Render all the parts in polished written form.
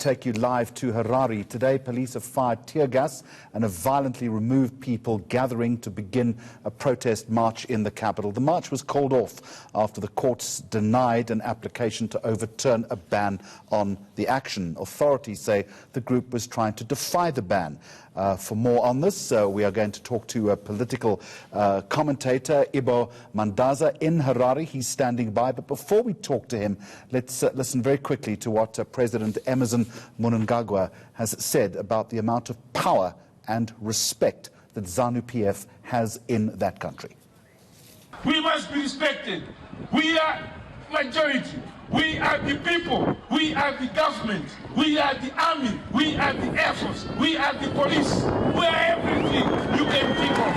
take you live to Harare. Today, police have fired tear gas and have violently removed people gathering to begin a protest march in the capital. The march was called off after the courts denied an application to overturn a ban on the action. Authorities say the group was trying to defy the ban. For more on this, we are going to talk to a political commentator, Ibo Mandaza, in Harare. He's standing by. But before we talk to him, let's listen very quickly to what President Emmerson Mnangagwa has said about the amount of power and respect that ZANU-PF has in that country. We must be respected. We are majority. We are the people. We are the government. We are the army. We are the air force. We are the police. We are everything you can think of.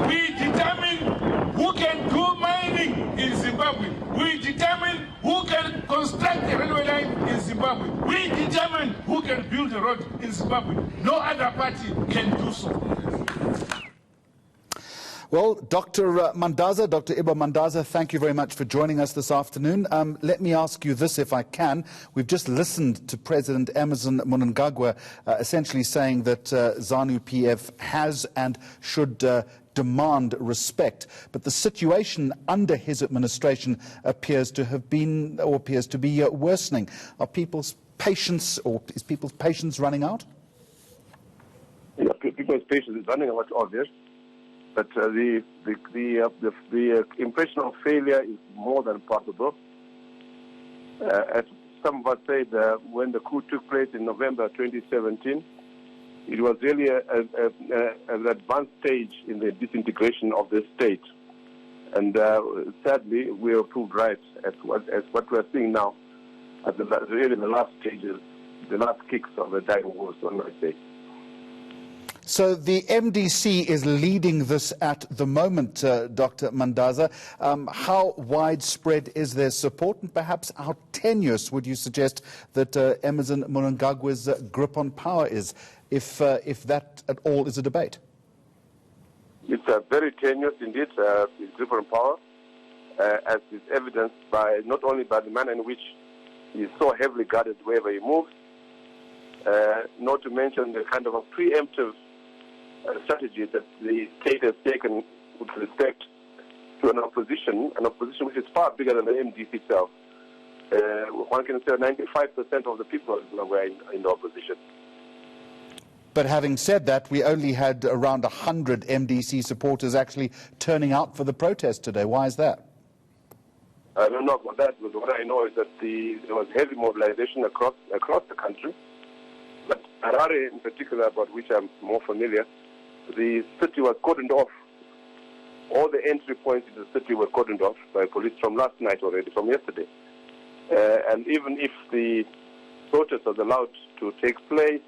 We determine who can do mining in Zimbabwe. We determine who can construct a railway line in Zimbabwe. We determine who can build a road in Zimbabwe. No other party can do so. Well, Dr. Mandaza, Dr. Ibo Mandaza, thank you very much for joining us this afternoon. Let me ask you this, if I can. We've just listened to President Emmerson Mnangagwa essentially saying that ZANU-PF has and should demand respect. But the situation under his administration appears to have been, or appears to be worsening. Are people's patience, or is people's patience running out? Yeah, people's patience is running out, obvious. But the impression of failure is more than possible. As some of us said, when the coup took place in November 2017, it was really an advanced stage in the disintegration of the state. And sadly, we were proved right as what we're seeing now at really the last stages, the last kicks of the dying horse, one might say. So the MDC is leading this at the moment, Dr. Mandaza. How widespread is their support, and perhaps how tenuous would you suggest that Emmerson Mnangagwa's grip on power is, if that at all is a debate? It's very tenuous indeed, his grip on power, as is evidenced by not only by the manner in which he is so heavily guarded wherever he moves, not to mention the kind of a preemptive strategy that the state has taken with respect to an opposition which is far bigger than the MDC itself. One can say 95% of the people were in the opposition. But having said that, we only had around 100 MDC supporters actually turning out for the protest today. Why is that? I don't know about that, but what I know is that there was heavy mobilization across the country. But Harare in particular, about which I'm more familiar, the city was cordoned off. All the entry points in the city were cordoned off by police from last night already, from yesterday. And even if the protest was allowed to take place,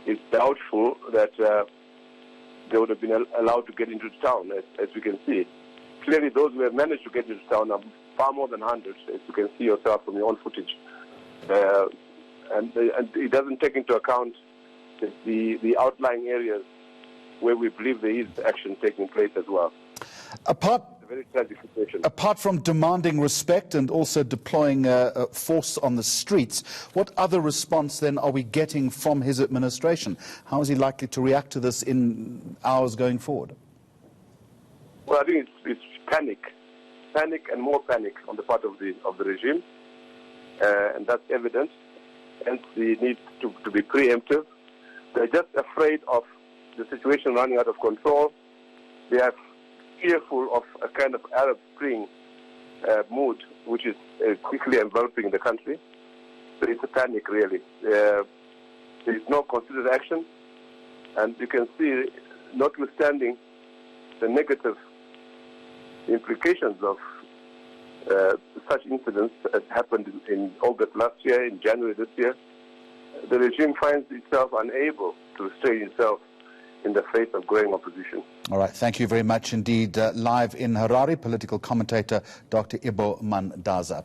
it's doubtful that they would have been allowed to get into town, as we can see. Clearly, those who have managed to get into town are far more than 100, as you can see yourself from your own footage. And it doesn't take into account the outlying areas where we believe there is action taking place as well. Apart from demanding respect and also deploying force on the streets, what other response then are we getting from his administration? How is he likely to react to this in hours going forward? Well, I think it's panic and more panic on the part of the regime, and that's evident. Hence the need to be preemptive. They're just afraid of the situation running out of control. They are fearful of a kind of Arab Spring mood, which is quickly enveloping the country. So it's a panic, really. There is no considered action, and you can see, notwithstanding the negative implications of such incidents as happened in August last year, in January this year, the regime finds itself unable to restrain itself in the face of growing opposition. All right, thank you very much indeed. Live in Harare, political commentator Dr. Ibo Mandaza.